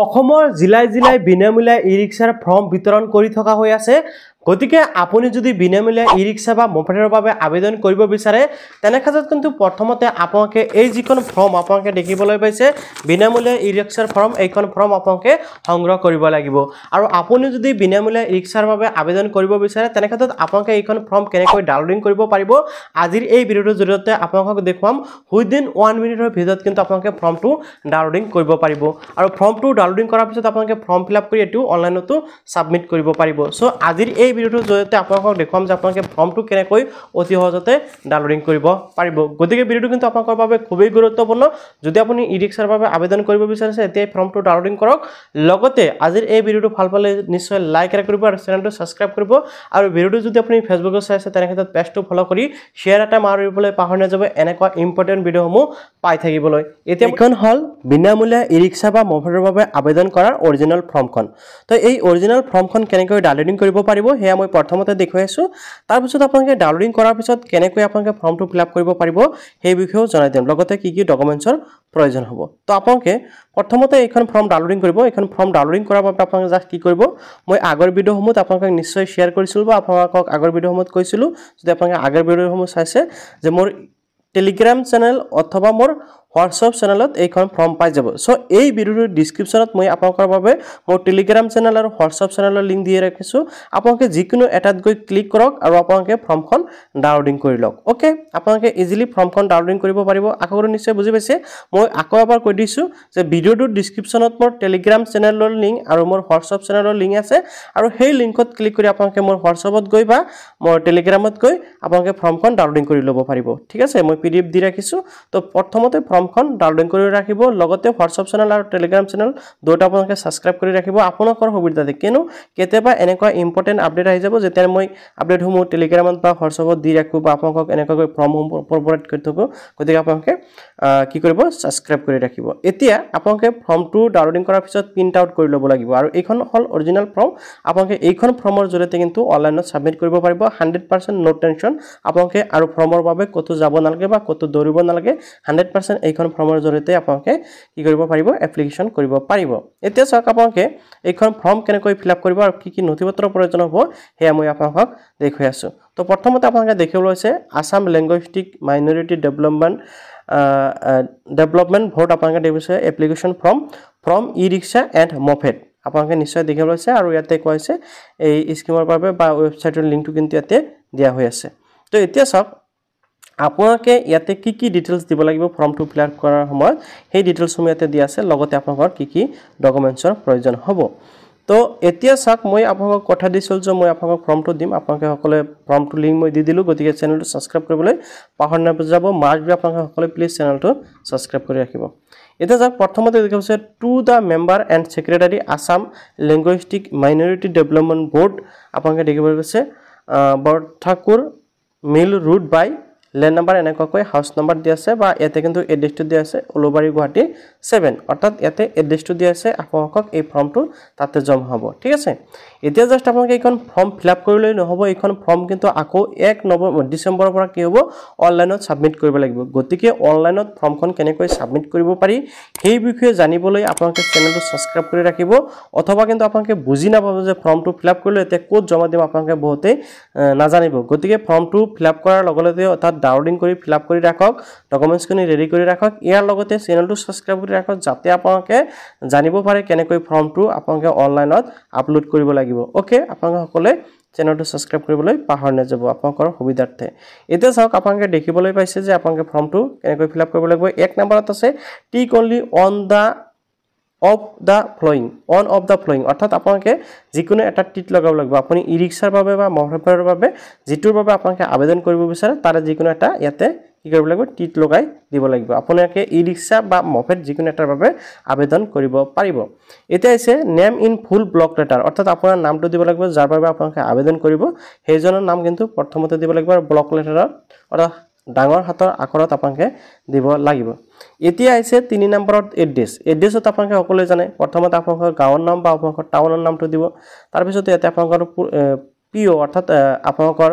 অসমৰ জিলাই জিলাই বিনামূলীয়া ই-ৰিক্সাৰ ফৰ্ম বিতৰণ কৰি থকা হৈ আছে গতিকে আপুনি যদি বিনামূলীয়া ই-ৰিক্সা বা মপেডৰ বাবে আবেদন কৰিব বিচাৰে তেনে ক্ষেত্ৰত কিন্তু প্ৰথমতে আপোনালোকে এই যিখন ফৰ্ম আপোনালোকে দেখিবলৈ পাইছে বিনামূলীয়া ই-ৰিক্সাৰ ফৰ্ম এইখন ফৰ্ম আপোনালোকে সংগ্ৰহ কৰিব লাগিব আৰু আপুনি যদি বিনামূলীয়া ই-ৰিক্সাৰ বাবে আবেদন কৰিব বিচাৰে তেনে ক্ষেত্ৰত আপোনালোকে এইখন ফৰ্ম কেনেকৈ ডাউনলোড কৰিব পাৰিব আজিৰ এই ভিডিঅ'টোৰ জৰিয়তে আপোনালোকক দেখুৱাম উইদিন 1 মিনিটৰ ভিতৰত কিন্তু আপোনালোকে ফৰ্মটো ডাউনলোড কৰিব পাৰিব আৰু ফৰ্মটো ডাউনলোড কৰাৰ পিছত আপোনালোকে ফৰ্ম ফিলআপ কৰি এটো অনলাইনতো সাবমিট কৰিব পাৰিব সো আজিৰ এই ভিডিঅ'টোৰ জৰিয়তে আপোনালোকক দেখুৱাম যে আপোনালোকে ফৰ্মটো কেনেকৈ অতি সহজতে ডাউনলোড কৰিব পাৰিব গতিকে ভিডিঅ'টো কিন্তু আপোনালোকৰ বাবে খুবেই গুৰুত্বপূৰ্ণ যদি আপুনি ই-ৰিক্সাৰ বাবে আবেদন কৰিব বিচাৰিছে এতিয়া ফৰ্মটো ডাউনলোড কৰক লগতে আজিৰ এই ভিডিঅ'টো ভাল পালে নিশ্চয় লাইক কৰিব আৰু চেনেলটো সাবস্ক্ৰাইব কৰিব আৰু ভিডিঅ'টো যদি আপুনি ফেসবুকত চাই আছে তেনে ক্ষেত্ৰত পেজটো ফলো কৰি শেয়াৰ এটা মাৰিবলৈ পাহৰি নাযাব এনেকুৱা ইম্পৰ্টেন্ট ভিডিঅ'সমূহ পাই থাকিবলৈ এতিয়া এখন হল বিনামূলীয়া ই-ৰিক্সা বা মপেডৰ বাবে আবেদন কৰাৰ অৰিজিনাল ফৰ্মখন তো এই অৰিজিনাল ফৰ্মখন কেনেকৈ ডাউনলোড কৰিব পাৰিব হেয়া মই প্ৰথমতে দেখুৱাই আছো তাৰ পিছত আপোনালোকে ডাউনলোড কৰাৰ পিছত কেনেকৈ আপোনালোকে ফৰ্মটো ফিলআপ কৰিব পাৰিব সেই বিষয়েও জনাই দিম লগতে কি কি ডকুমেন্টছৰ প্ৰয়োজন হ'ব তো আপোনালোকে প্ৰথমতে এইখন ফৰ্ম ডাউনলোড কৰিব এইখন ফৰ্ম ডাউনলোড কৰাৰ বাবে আপোনালোকে জাস্ট কি কৰিব মই আগৰ ভিডিঅ'সমূহত আপোনালোকক নিশ্চয় শেয়াৰ কৰিছিল বা আপোনালোকক আগৰ ভিডিঅ'সমূহত কৈছিলো যদি আপোনালোকে আগৰ ভিডিঅ'সমূহ চাইছে যে মোৰ টেলিগ্ৰাম চেনেল অথবা মোৰ হোৱাটছআপ চেনেলত এইখন ফৰ্ম পাই যাব সো এই ভিডিঅ'ৰ ডেসক্ৰিপচনত মই আপোনালোকৰ বাবে মোৰ টেলিগ্ৰাম চেনেল আৰু হোৱাটছআপ চেনেলৰ লিংক দি ৰাখিছো আপোনালোকে যিকোনো এটাত গৈ ক্লিক কৰক আৰু আপোনালোকে ফৰ্মখন ডাউনলোড কৰি লওক ওকে আপোনালোকে ইজিলি ফৰ্মখন ডাউনলোড কৰিব পাৰিব আকৌ নিশ্চয় বুজি পাইছে মই আকৌ এবাৰ কৈ দিছো যে ভিডিঅ'ৰ ডেসক্ৰিপচনত মোৰ টেলিগ্ৰাম চেনেলৰ লিংক আৰু মোৰ হোৱাটছআপ চেনেলৰ লিংক আছে আৰু সেই লিংকত ক্লিক কৰি আপোনালোকে মোৰ হোৱাটছআপত গৈ বা মোৰ টেলিগ্ৰামত গৈ আপোনালোকে ফৰ্মখন ডাউনলোড কৰি ল'ব পাৰিব ঠিক আছে মই পিডিএফ দি ৰাখিছো তো প্ৰথমতে ফৰ্মখন ডাউনলোড কৰি ৰাখিব লগতে হোৱাটছআপ চেনেল আৰু টেলিগ্ৰাম চেনেল দুটা আপোনালোকে সাবস্ক্ৰাইব কৰি ৰাখিব আপোনালোকৰ সুবিধাতে কিনো কেতিয়াবা এনেকুৱা ইম্পৰ্টেন্ট আপডেট আহি যাব যেতিয়া মই আপডেটসমূহ টেলিগ্ৰামত বা হোৱাটছআপত দি ৰাখো বা আপোনালোকক এনেকৈ ফৰ্মসমূহ ফৰৱাৰ্ড কৰি থাকো গতিকে আপোনালোকে কি কৰিব সাবস্ক্ৰাইব কৰি ৰাখিব এতিয়া আপোনালোকে ফৰ্মটো ডাউনলোড কৰাৰ পিছত প্ৰিন্ট আউট কৰি ল'ব লাগিব আৰু এইখন হল অৰিজিনাল ফৰ্ম আপোনালোকে এইখন ফৰ্মৰ জৰিয়তে কিন্তু অনলাইনত সাবমিট কৰিব পাৰিব 100% নো টেনশন আপোনালোকে আৰু ফৰ্মৰ বাবে কত যাব নালাগে বা কত দৌৰিব নালাগে 100% এইখন ফৰ্মৰ জৰিয়তে আপোনালোকে কি কৰিব পাৰিব এপ্লিকেশন কৰিব পাৰিব এতিয়া চাওক আপোনালোকে এইখন ফৰ্ম কেনেকৈ ফিলআপ কৰিব আৰু কি কি নথিপত্ৰৰ প্ৰয়োজন হ'ব হেয়া মই আপোনালোকক দেখুৱাই আছো তো প্ৰথমতে আপোনালোকে দেখিবলৈ আছে Assam linguistic minority development board আপোনালোকে দেখিছে application form e-rickshaw and moped আপোনালোকে নিশ্চয় দেখিবলৈ আছে আৰু ইয়াতে কোৱা হৈছে এই স্কিমৰ বাবে বা ওয়েবসাইটৰ লিংকটো কিন্তু ইয়াতে দিয়া হৈ আছে তো এতিয়া চাওক আপোনালোকে ইয়াতে কি কি ডিটেইলছ দিব লাগিব ফৰ্মটো ফিলআপ কৰাৰ সময়ত সেই ডিটেইলছসমূহ ইয়াতে দিয়া আছে লগতে আপোনালোকৰ কি কি ডকুমেন্টছৰ প্ৰয়োজন হ'ব তো এতিয়া চাওক মই আপোনালোকক কথা দিছিল যে মই আপোনালোকক ফৰ্মটো দিম আপোনালোকে সকলে ফৰ্মটো লিংক মই দি দিলো গতিকে চেনেলটো সাবস্ক্ৰাইব কৰিবলৈ পাহৰি নাযাব মাৰ্ক আপোনালোকে সকলে প্লিজ চেনেলটো সাবস্ক্ৰাইব কৰি ৰাখিব এটা যাক প্ৰথমতে দেখা হৈছে to the member and secretary Assam linguistic minority development board আপোনালোকে দেখিবলৈ পাইছে Borthakur mill road by lane number এনেকৈ হাউস নাম্বাৰ দিয়া আছে বা ইয়াতে কিন্তু এড্ৰেছটো দিয়া আছে উলুবাৰী গুৱাহাটী 7 অৰ্থাৎ ইয়াতে এড্ৰেছটো দিয়া আছে আপোনালোকক এই ফৰ্মটো তাতে জমা হ'ব ঠিক আছে এতিয়া জাস্ট আপোনালোকে এইখন ফৰ্ম ফিলআপ কৰিলৈ নহব এইখন ফৰ্ম কিন্তু আকৌ 1 ডিসেম্বৰৰ পৰা কি হ'ব অনলাইনত সাবমিট কৰিব লাগিব গতিকে অনলাইনত ফৰ্মখন কেনেকৈ সাবমিট কৰিব পাৰি সেই বিষয়ে জানিবলৈ আপোনালোকে চেনেলটো সাবস্ক্ৰাইব কৰি ৰাখিব অথবা কিন্তু আপোনালোকে বুজি নাপাব যে ফৰ্মটো ফিলআপ কৰিলে এতিয়া ক'ত জমা দিম আপোনালোকে বহুতে নাজানিব গতিকে ফৰ্মটো ফিলআপ কৰাৰ লগে লগে অৰ্থাৎ ডাউনলোড কৰি ফিলআপ কৰি ৰাখক ডকুমেন্টছখিনি ৰেডি কৰি ৰাখক ইয়াৰ লগতে চেনেলটো সাবস্ক্ৰাইব কৰি ৰাখক যাতে আপোনালোকে জানিব পাৰে কেনেকৈ ফৰ্মটো আপোনালোকে অনলাইনত আপলোড কৰিব লাগিব ওকে আপোনালোকে সকলে চেনেলটো সাবস্ক্ৰাইব কৰিবলৈ পাহৰি নাযাব আপোনালোকৰ সুবিধাৰ্থে এতিয়া চাওক আপোনালোকে দেখিবলৈ পাইছে যে আপোনালোকে ফৰ্মটো কেনেকৈ ফিলআপ কৰিব লাগিব এক নম্বৰত আছে টিক অনলি অন দা ফ্লোয়িং অৰ্থাৎ আপোনালোকে যিকোনো এটা টিক লগাব লাগিব আপুনি ই-ৰিক্সাৰ বাবে বা মহাপেৰৰ বাবে যিটোৰ বাবে আপোনালোকে আবেদন কৰিব বিচাৰে তাৰে যিকোনো এটা ইয়াতে কি কৰিব লাগিব টিক লগাই দিব লাগিব আপোনালোকে ই-ৰিক্সা বা মপেড যিকোনো এটাৰ বাবে আবেদন কৰিব পাৰিব এটা আছে name in full block letter অৰ্থাৎ আপোনাৰ নামটো দিব লাগিব যাৰ বাবে আপোনালোকে আবেদন কৰিব সেইজনৰ নাম কিন্তু প্ৰথমতে দিব লাগিব আৰু ব্লক লেটাৰত অৰ্থাৎ ডাঙৰ হাতৰ আখৰত আপোনালোকে দিব লাগিব এতিয়া আছে 3 নম্বৰত এড্ৰেছত আপোনালোকে সকলোৱে জানে প্ৰথমতে আপোনালোকৰ গাঁৱৰ নাম বা আপোনালোকৰ টাউনৰ নামটো দিব তাৰ পিছত ইয়াতে আপোনালোকৰ পিও অৰ্থাৎ আপোনালোকৰ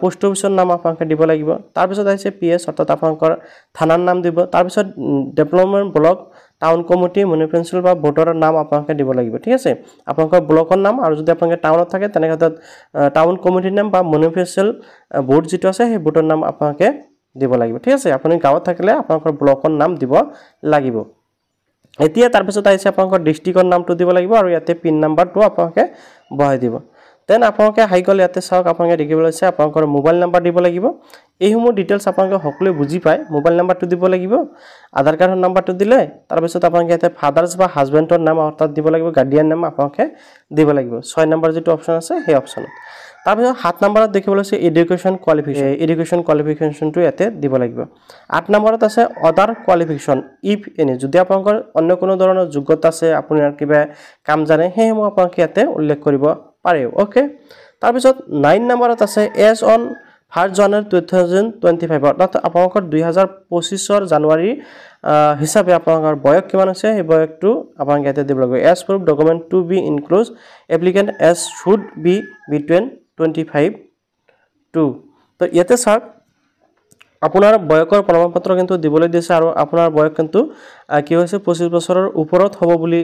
পোষ্ট অফিসৰ নাম আপোনালোকে দিব লাগিব তাৰ পিছত আছে পিএস অৰ্থাৎ আপোনালোকৰ থানাৰ নাম দিব তাৰ পিছত development block town committee municipal বা ভোটাৰৰ নাম আপোনালোকে দিব লাগিব ঠিক আছে আপোনালোকৰ ব্লকৰ নাম আৰু যদি আপোনালোকে টাউনত থাকে তেনে ক্ষেত্ৰত টাউন কমিটিৰ নাম বা মিউনিচিপাল বোৰ্ড যেটো আছে সেই বোৰ্ডৰ নাম আপোনালোকে দিব লাগিব ঠিক আছে আপুনি গাঁৱত থাকিলে আপোনালোকৰ ব্লকৰ নাম দিব লাগিব এতিয়া তাৰ পিছত আহিছে আপোনালোকৰ ডিস্ট্ৰিক্টৰ নামটো দিব লাগিব আৰু ইয়াতে পিন নাম্বাৰটো আপোনালোকে বহাই দিব দেন আপোনালোকে হাই গ'ল ইয়াতে চাওক আপোনালোকে দেখিবলৈ আছে আপোনালোকৰ মোবাইল নাম্বাৰ দিব লাগিব এইসমূহ ডিটেইলছ আপোনালোকে সকলোৱে বুজি পায় মোবাইল নাম্বাৰটো দিব লাগিব আধাৰ কাৰ্ডৰ নাম্বাৰটো দিলে তাৰ পিছত আপোনালোকে ইয়াতে ফাদাৰ্স বা হাজবেণ্ডৰ নাম অৰ্থাৎ দিব লাগিব গাৰ্ডিয়ান নাম আপোনালোকে দিব লাগিব 6 নম্বৰ যেটো অপচন আছে সেই অপচনত তাৰ পিছত 7 নম্বৰত দেখিবলৈ আছে এডুকেশ্যন কোৱালিফিকেশনটো ইয়াতে দিব লাগিব 8 নম্বৰত আছে অদাৰ কোৱালিফিকেশন ইফ এনি যদি আপোনালোকৰ অন্য কোনো ধৰণৰ যোগ্যতা আছে আপোনাৰ কিবা কাম জানে সেইসমূহ আপোনালোকে ইয়াতে উল্লেখ কৰিব পাৰে ওকে তাৰ পিছত 9 নম্বৰত আছে এজ অন 1 জানুৱাৰী 2025 অৰ্থাৎ আপোনালোকৰ 2025 জানুৱাৰী হিচাপে আপোনালোকৰ বয়স কিমান আছে এই বয়সটো আপোনালোকে ইয়াতে দিব লাগিব age proof document to be include applicant age should be between 25 to তো ইয়াতে স্যার আপোনাৰ বয়সৰ প্ৰমাণপত্ৰ কিন্তু দিবলৈ দিছে আৰু আপোনাৰ বয়স কিন্তু কি হৈছে 25 বছৰৰ ওপৰত হ'ব বুলি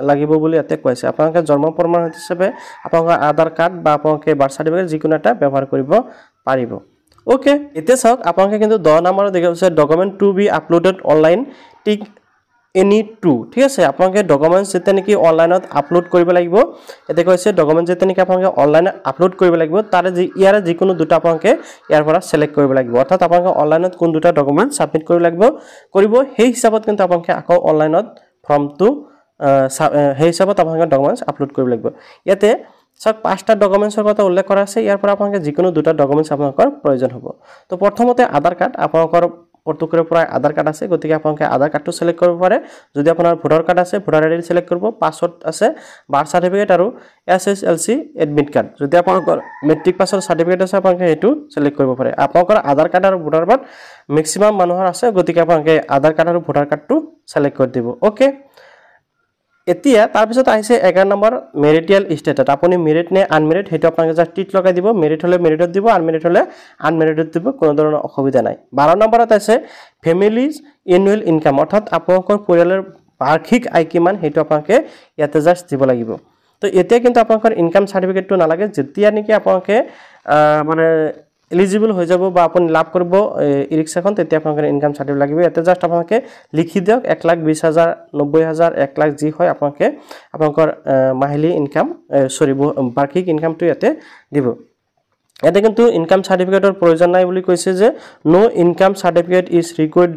লাগিব বুলি ইয়াতে কৈছে আপোনালোকে জন্ম প্ৰমাণ হিচাপে আপোনালোকৰ আধাৰ কাৰ্ড বা আপোনালোকে বাৰ্থ সাৰ্টিফিকেট যিকোনো এটা ব্যৱহাৰ কৰিব পাৰিব ওকে এতিয়া চাওক আপোনালোকে কিন্তু 10 নম্বৰত দেখিছে document to be uploaded online tick any two ঠিক আছে আপোনালোকে ডকুমেন্টস যেতে নেকি অনলাইনত আপলোড কৰিব লাগিব এতে কৈছে ডকুমেন্ট যেতে নেকি আপোনালোকে অনলাইনত আপলোড কৰিব লাগিব তাৰে ইয়াৰে যিকোনো দুটা আপোনালোকে ইয়াৰ পৰা সিলেক্ট কৰিব লাগিব অৰ্থাৎ আপোনালোকে অনলাইনত কোন দুটা ডকুমেন্ট সাবমিট কৰিব সেই হিচাপত কিন্তু আপোনালোকে আকৌ অনলাইনত ফৰ্মটো সেই হিচাপত আপোনালোকে ডকুমেন্টস আপলোড কৰিব লাগিব ইয়াতে সব পাঁচটা ডকুমেন্টসৰ কথা উল্লেখ কৰা আছে ইয়াৰ পৰা আপোনালোকে যিকোনো দুটা ডকুমেন্টস আপোনালোকৰ প্ৰয়োজন হ'ব তো প্ৰথমতে আধাৰ কাৰ্ড আপোনালোকৰ পৰ্তুকৰ পৰা আধাৰ কাৰ্ড আছে গতিকে আপোনালোকে আধাৰ কাৰ্ডটো সিলেক্ট কৰিব পাৰে যদি আপোনাৰ ভোটাৰ কাৰ্ড আছে ভোটাৰ আইডি সিলেক্ট কৰিব পাছৱৰ্ড আছে বাৰ্থ সাৰ্টিফিকেট আৰু এছএছএলসি এডমিট কাৰ্ড যদি আপোনালোকৰ মেট্ৰিক পাছৰ সাৰ্টিফিকেট আছে আপোনালোকে এটো সিলেক্ট কৰিব পাৰে আপোনালোকৰ আধাৰ কাৰ্ড আৰু ভোটাৰ কাৰ্ড ম্যাক্সিমাম মানুহৰ আছে গতিকে আপোনালোকে আধাৰ কাৰ্ড আৰু ভোটাৰ কাৰ্ডটো সিলেক্ট কৰি দিব ওকে এতিয়া তাৰ পিছত আহিছে 11 নম্বৰ মেৰিটিয়েল ষ্টেটাস আপুনি মেৰিট নে আনমেৰিট হেতু আপোনালোকে জাস্ট টিক লগাই দিব মেৰিট হলে মেৰিটত দিব আনমেৰিট হলে আনমেৰিটত দিব কোনো ধৰণৰ অসুবিধা নাই 12 নম্বৰত আছে ফ্যামিলিজ এনুৱেল ইনকাম অৰ্থাৎ আপোনালোকৰ পৰিয়ালৰ বাৰ্ষিক আয় কিমান হেতু আপোনালোকে ইয়াতে জাস্ট দিব লাগিব তো এতিয়া কিন্তু আপোনালোকৰ ইনকাম সাৰ্টিফিকেটটো নালাগে যেতিয়া নেকি আপোনালোকে মানে এলিজিবল হৈ যাব বা আপুনি লাভ কৰিব ই-ৰিক্সাখন তেতিয়া আপোনালোকৰ ইনকাম সাৰ্টিফিকেট লাগিব ইয়াতে জাস্ট আপোনালোকে লিখি দিয়ক 1,20,000 90,000 1 লাখ যি হয় আপোনালোকে আপোনালোকৰ মাহিলি ইনকাম বাৰ্ষিক ইনকামটো ইয়াতে দিব ইয়াতে কিন্তু ইনকাম সাৰ্টিফিকেটৰ প্ৰয়োজন নাই বুলি কৈছে যে no income certificate is required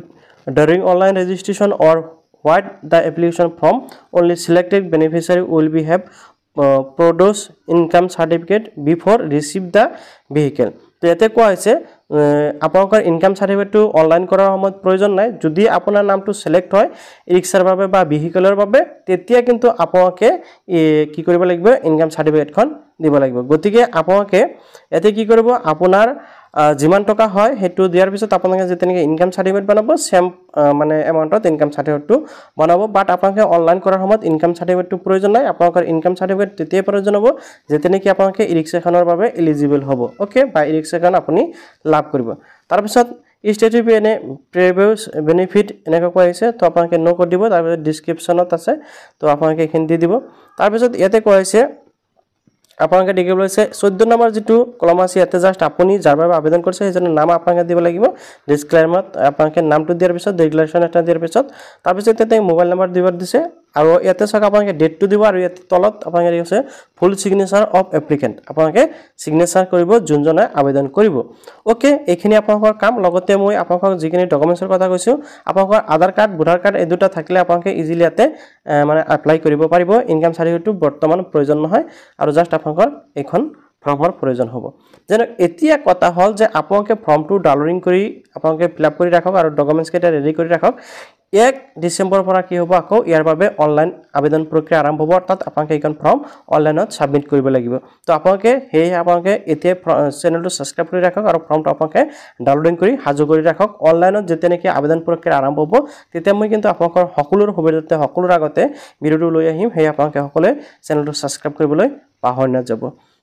during online registration or what the application form only selected beneficiary will be have produce income certificate before receive the vehicle তো এতে কোৱা হৈছে আপোনালোকৰ ইনকাম সাৰ্টিফিকেটটো অনলাইন কৰাৰ সময়ত প্ৰয়োজন নাই যদি আপোনাৰ নামটো সিলেক্ট হয় ই-ৰিক্সাৰ বাবে বা ভেহিকলৰ বাবে তেতিয়া কিন্তু আপোনালোকে কি কৰিব লাগিব ইনকাম সাৰ্টিফিকেটখন দিব লাগিব গতিকে আপোনালোকে এতে কি কৰিব আপোনাৰ যিমান টকা হয় হেতু দিয়াৰ পিছত আপোনালোকে যেতেনেকে ইনকাম সাৰ্টিফিকেট বনাব সেম মানে এমাউন্টত ইনকাম সাৰ্টিফিকেটটো বনাব বাট আপোনালোকে অনলাইন কৰাৰ সময়ত ইনকাম সাৰ্টিফিকেটটো প্ৰয়োজন নাই আপোনালোকৰ ইনকাম সাৰ্টিফিকেট তেতিয়া প্ৰয়োজন হ'ব যেতেনেকে আপোনালোকে ই-ৰিক্সাখনৰ বাবে এলিজিবল হ'ব ওকে বা ই-ৰিক্সাখন আপুনি লাভ কৰিব তাৰ পিছত ষ্টেটিভ এনে প্ৰিভিয়াস বেনিফিট এনেকৈ কোৱা হৈছে তো আপোনালোকে নো কৰি দিব তাৰ পিছত ডেসক্ৰিপচনত আছে তো আপোনালোকে এখান দি দিব তাৰ পিছত ইয়াতে কোৱা হৈছে আপোনালোকে দেখিবলৈ আছে 14 নম্বৰ যেটো কলম আছে ইয়াতে জাস্ট আপুনি যাৰ বাবে আবেদন কৰিছে সেইজনৰ নাম আপোনালোকে দিব লাগিব ডিসক্লেমাৰত আপোনালোকে নামটো দিয়াৰ পিছত ডিক্লেৰেচন এটা দিয়াৰ পিছত তাৰ পিছত ইয়াতে মোবাইল নম্বৰ দিবৰ দিছে আৰু ইয়াতে চাওক আপোনালোকে ডেটটো দিব আৰু ইয়াতে তলত আপোনালোকে আছে ফুল সিগনেচাৰ অফ এপ্লিকেন্ট আপোনালোকে সিগনেচাৰ কৰিব যোনজনে আবেদন কৰিব ওকে এইখিনি আপোনালোকৰ কাম লগতে মই আপোনালোকক যিখিনি ডকুমেন্টছৰ কথা কৈছো আপোনালোকৰ আধাৰ কাৰ্ড ভোটাৰ কাৰ্ড এই দুটা থাকিলে আপোনালোকে ইজিলি ইয়াতে মানে এপ্লাই কৰিব পাৰিব ইনকাম সাৰ্টিফিকেটটো বৰ্তমান প্ৰয়োজন নহয় আৰু জাস্ট আপোনালোকৰ এখন ফৰ্মৰ প্ৰয়োজন হ'ব যেন এতিয়া কথা হল যে আপোনালোকে ফৰ্মটো ডাউনলোডিং কৰি আপোনালোকে ফিলআপ কৰি ৰাখক আৰু ডকুমেন্টছ কেইটা ৰেডি কৰি ৰাখক 1 ডিসেম্বৰ পৰা কি হ'ব আকৌ ইয়াৰ বাবে অনলাইন আবেদন প্ৰক্ৰিয়া আৰম্ভ হ'ব অৰ্থাৎ আপোনালোকে এখন ফৰ্ম অনলাইনত সাবমিট কৰিব লাগিব তো আপোনালোকে এতিয়া চেনেলটো সাবস্ক্ৰাইব কৰি ৰাখক আৰু ফৰ্মটো আপোনালোকে ডাউনলোডিং কৰি হাজু কৰি ৰাখক অনলাইনত যেতে নেকি আবেদন প্ৰক্ৰিয়া আৰম্ভ হ'ব তেতিয়া মই কিন্তু আপোনালোকৰ সকলোৰ সুবিধাতে সকলোৰ আগতে ভিডিওটো লৈ আহিম সেই আপোনালোকে সকলে চেনেলটো সাবস্ক্ৰাইব কৰিবলৈ পাহৰি নাযাব